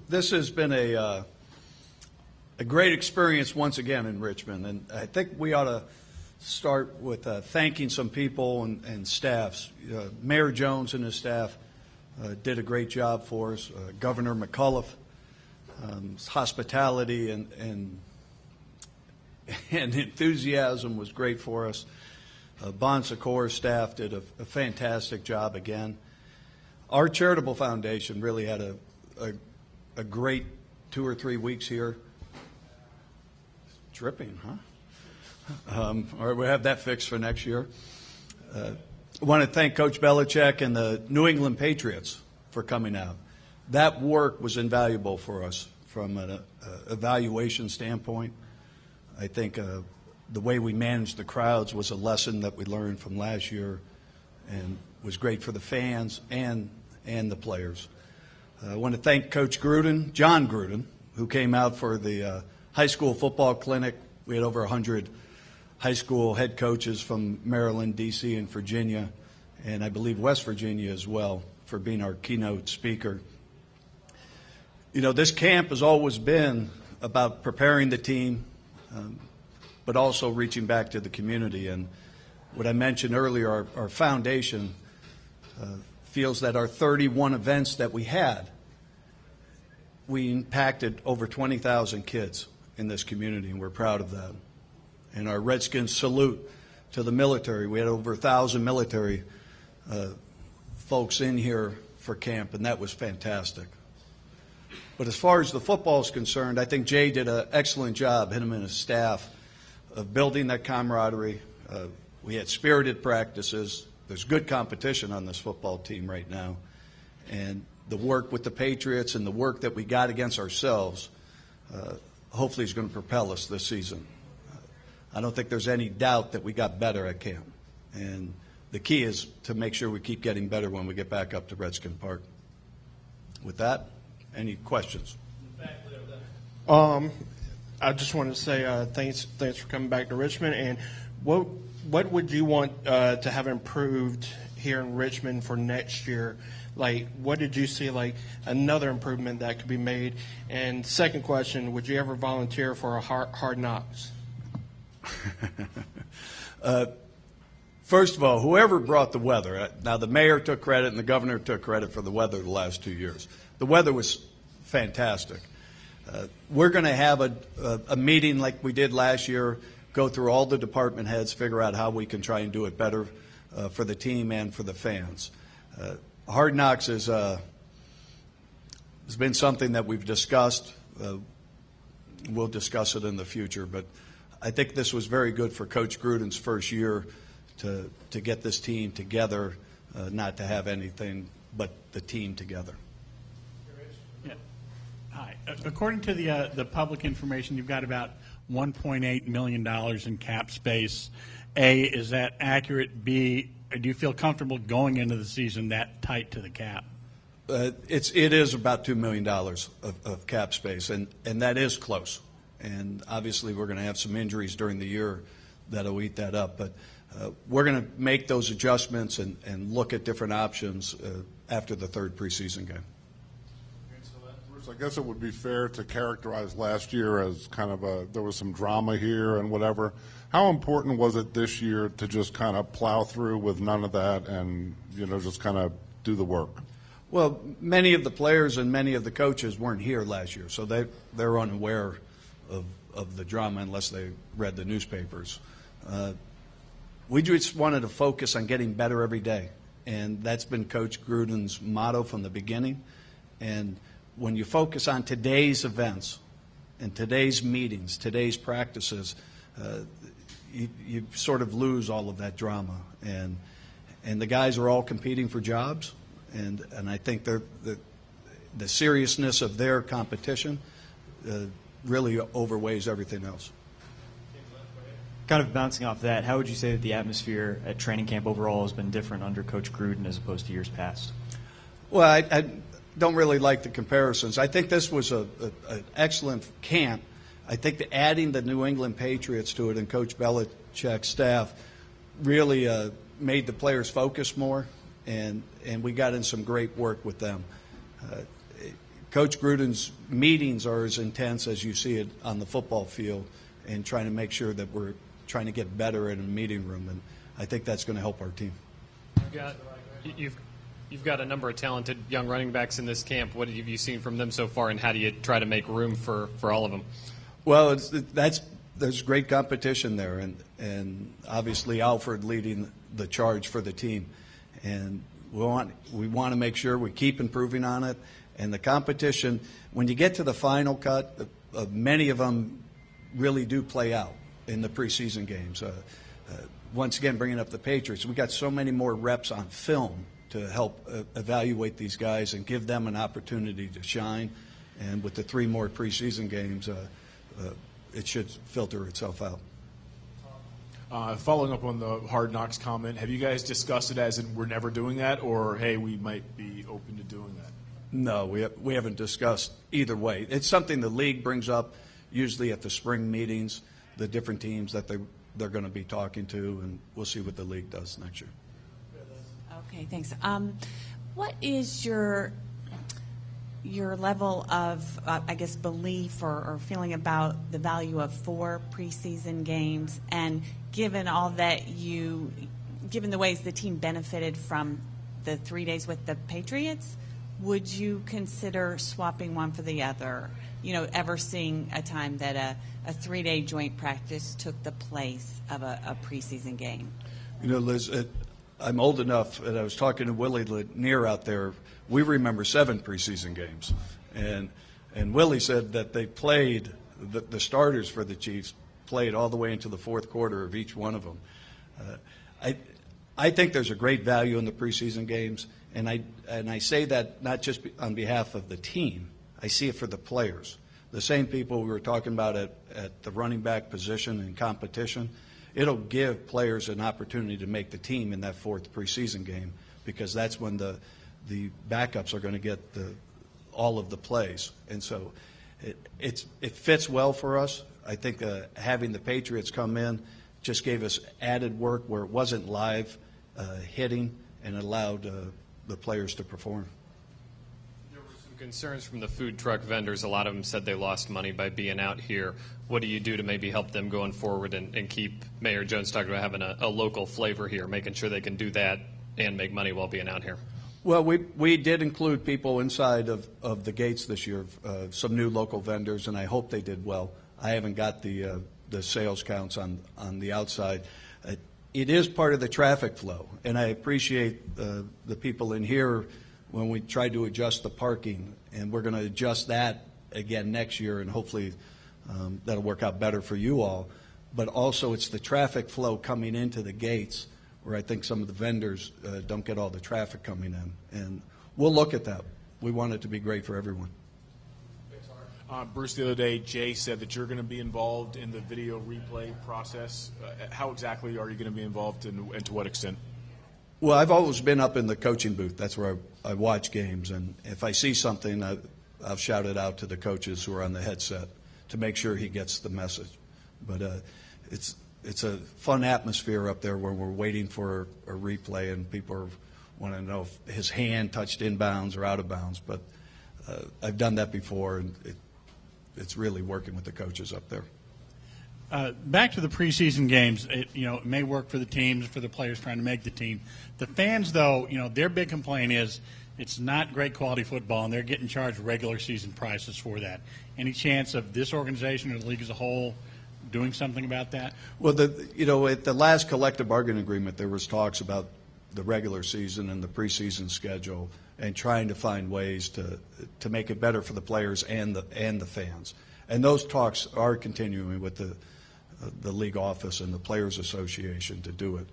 This has been a great experience once again in Richmond, and I think we ought to start with thanking some people and staffs. Mayor Jones and his staff did a great job for us. Governor McAuliffe, hospitality and enthusiasm was great for us. Bon Secours staff did a fantastic job again. Our charitable foundation really had a great 2 or 3 weeks here. It's dripping, huh? All right, we'll have that fixed for next year. I want to thank Coach Belichick and the New England Patriots for coming out. That work was invaluable for us from an evaluation standpoint. I think the way we managed the crowds was a lesson that we learned from last year and was great for the fans and the players. I want to thank Coach Gruden, John Gruden, who came out for the high school football clinic. We had over 100 high school head coaches from Maryland, D.C., and Virginia, and I believe West Virginia as well, for being our keynote speaker. You know, this camp has always been about preparing the team, but also reaching back to the community. And what I mentioned earlier, our foundation feels that our 31 events that we had, we impacted over 20,000 kids in this community, and we're proud of that. And our Redskins salute to the military. We had over 1,000 military folks in here for camp, and that was fantastic. But as far as the football is concerned, I think Jay did an excellent job, him and his staff, of building that camaraderie. We had spirited practices. There's good competition on this football team right now. And the work with the Patriots and the work that we got against ourselves hopefully is going to propel us this season. I don't think there's any doubt that we got better at camp. And the key is to make sure we keep getting better when we get back up to Redskin Park. With that, any questions? I just wanted to say thanks for coming back to Richmond. And what would you want to have improved here in Richmond for next year? Like, what did you see, like, another improvement that could be made? And second question, would you ever volunteer for a hard knocks? First of all, whoever brought the weather, now the mayor took credit and the governor took credit for the weather the last 2 years. The weather was fantastic. We're going to have a meeting like we did last year, go through all the department heads, figure out how we can try and do it better for the team and for the fans. Hard Knocks has been something that we've discussed. We'll discuss it in the future, but I think this was very good for Coach Gruden's first year to get this team together, not to have anything but the team together. Yeah. Hi. According to the public information, you've got about $1.8 million in cap space. A, is that accurate? B, do you feel comfortable going into the season that tight to the cap? It is about $2 million of cap space, and that is close. And obviously we're going to have some injuries during the year that'll eat that up. But we're going to make those adjustments and look at different options after the third preseason game. Bruce, I guess it would be fair to characterize last year as kind of there was some drama here and whatever. How important was it this year to just kind of plow through with none of that and, just kind of do the work? Well, many of the players and many of the coaches weren't here last year, so they're unaware of the drama unless they read the newspapers. We just wanted to focus on getting better every day, and that's been Coach Gruden's motto from the beginning. And when you focus on today's events and today's meetings, today's practices, you sort of lose all of that drama. And the guys are all competing for jobs, and I think the seriousness of their competition really overweighs everything else. Kind of bouncing off that, how would you say that the atmosphere at training camp overall has been different under Coach Gruden as opposed to years past? Well, I don't really like the comparisons. I think this was an excellent camp. I think that adding the New England Patriots to it and Coach Belichick's staff really made the players focus more, and we got in some great work with them. Coach Gruden's meetings are as intense as you see it on the football field, and trying to make sure that we're trying to get better in a meeting room, and I think that's going to help our team. You've got a number of talented young running backs in this camp. What have you seen from them so far, and how do you try to make room for all of them? Well, there's great competition there, and obviously Alfred leading the charge for the team, and we want to make sure we keep improving on it. And the competition, when you get to the final cut, many of them really do play out in the preseason games. Once again, bringing up the Patriots, we got so many more reps on film to help evaluate these guys and give them an opportunity to shine. And with the 3 more preseason games, it should filter itself out. Following up on the Hard Knocks comment, have you guys discussed it as in we're never doing that, or hey, we might be open to doing that? No, we haven't discussed either way. It's something the league brings up usually at the spring meetings, the different teams that they're going to be talking to, and we'll see what the league does next year. Okay, thanks. What is your level of, I guess, belief or feeling about the value of 4 preseason games, and given all that given the ways the team benefited from the 3 days with the Patriots, would you consider swapping one for the other? Ever seeing a time that a 3-day joint practice took the place of a preseason game? Liz, I'm old enough, and I was talking to Willie Lanier out there. We remember 7 preseason games, and Willie said that they played the starters for the Chiefs played all the way into the 4th quarter of each one of them. I think there's a great value in the preseason games, and I say that not just on behalf of the team. I see it for the players. The same people we were talking about at the running back position in competition. It'll give players an opportunity to make the team in that 4th preseason game, because that's when the backups are going to get all of the plays. And so it fits well for us. I think having the Patriots come in just gave us added work where it wasn't live hitting, and allowed the players to perform. There were some concerns from the food truck vendors. A lot of them said they lost money by being out here. What do you do to maybe help them going forward and keep Mayor Jones talking about having a local flavor here, making sure they can do that and make money while being out here? Well, we did include people inside of the gates this year, some new local vendors, and I hope they did well. I haven't got the sales counts on the outside. It is part of the traffic flow, and I appreciate the people in here when we tried to adjust the parking, and we're going to adjust that again next year, and hopefully that'll work out better for you all. But also it's the traffic flow coming into the gates where I think some of the vendors don't get all the traffic coming in, and we'll look at that. We want it to be great for everyone. Bruce, the other day, Jay said that you're going to be involved in the video replay process. How exactly are you going to be involved, and to what extent? Well, I've always been up in the coaching booth. That's where I watch games, and if I see something, I'll shout it out to the coaches who are on the headset to make sure he gets the message. But it's a fun atmosphere up there where we're waiting for a replay, and people want to know if his hand touched inbounds or out of bounds. But I've done that before, and it's really working with the coaches up there. Back to the preseason games, it may work for the teams, for the players trying to make the team. The fans, though, their big complaint is it's not great quality football, and they're getting charged regular season prices for that. Any chance of this organization or the league as a whole doing something about that? Well, at the last collective bargaining agreement, there was talks about the regular season and the preseason schedule, and trying to find ways to make it better for the players and the fans. And those talks are continuing with the league office and the Players Association to do it.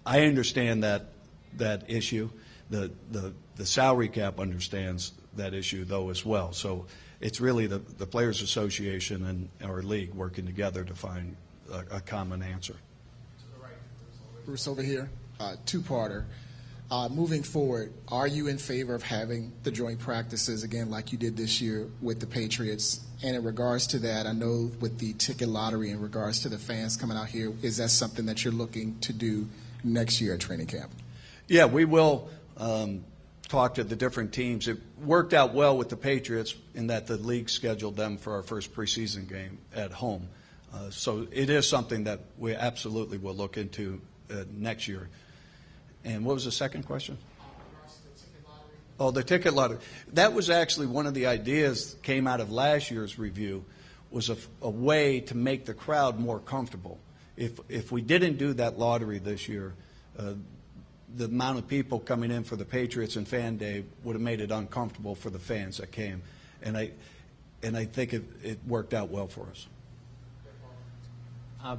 I understand that issue. The salary cap understands that issue, though, as well. So it's really the Players Association and our league working together to find a common answer. Bruce, over here, 2-parter. Moving forward, are you in favor of having the joint practices again like you did this year with the Patriots? And in regards to that, I know with the ticket lottery in regards to the fans coming out here, is that something that you're looking to do next year at training camp? Yeah, we will talked to the different teams. It worked out well with the Patriots in that the league scheduled them for our first preseason game at home. So it is something that we absolutely will look into next year. And what was the second question? Oh, the ticket lottery. That was actually one of the ideas that came out of last year's review, was a way to make the crowd more comfortable. If we didn't do that lottery this year, the amount of people coming in for the Patriots and Fan Day would have made it uncomfortable for the fans that came. And I think it worked out well for us.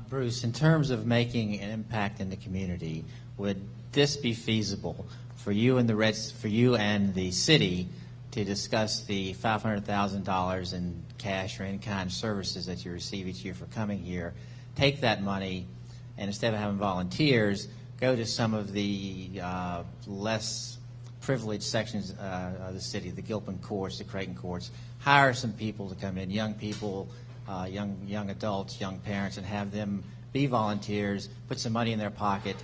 Bruce, in terms of making an impact in the community, would this be feasible for you and the city to discuss the $500,000 in cash or in-kind services that you receive each year for coming here, take that money, and instead of having volunteers, go to some of the less privileged sections of the city, the Gilpin courts, the Creighton courts, hire some people to come in, young people, young adults, young parents, and have them be volunteers, put some money in their pocket,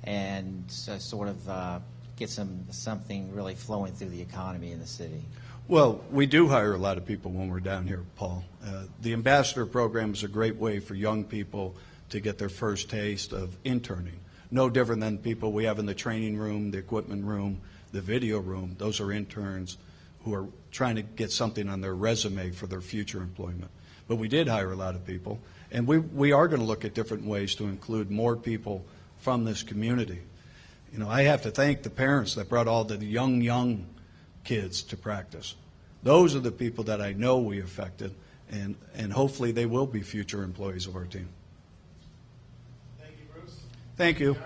and sort of get something really flowing through the economy in the city? Well, we do hire a lot of people when we're down here, Paul. The ambassador program is a great way for young people to get their first taste of interning. No different than people we have in the training room, the equipment room, the video room. Those are interns who are trying to get something on their resume for their future employment. But we did hire a lot of people, and we are going to look at different ways to include more people from this community. You know, I have to thank the parents that brought all the young kids to practice. Those are the people that I know we affected, and hopefully they will be future employees of our team. Thank you, Bruce. Thank you.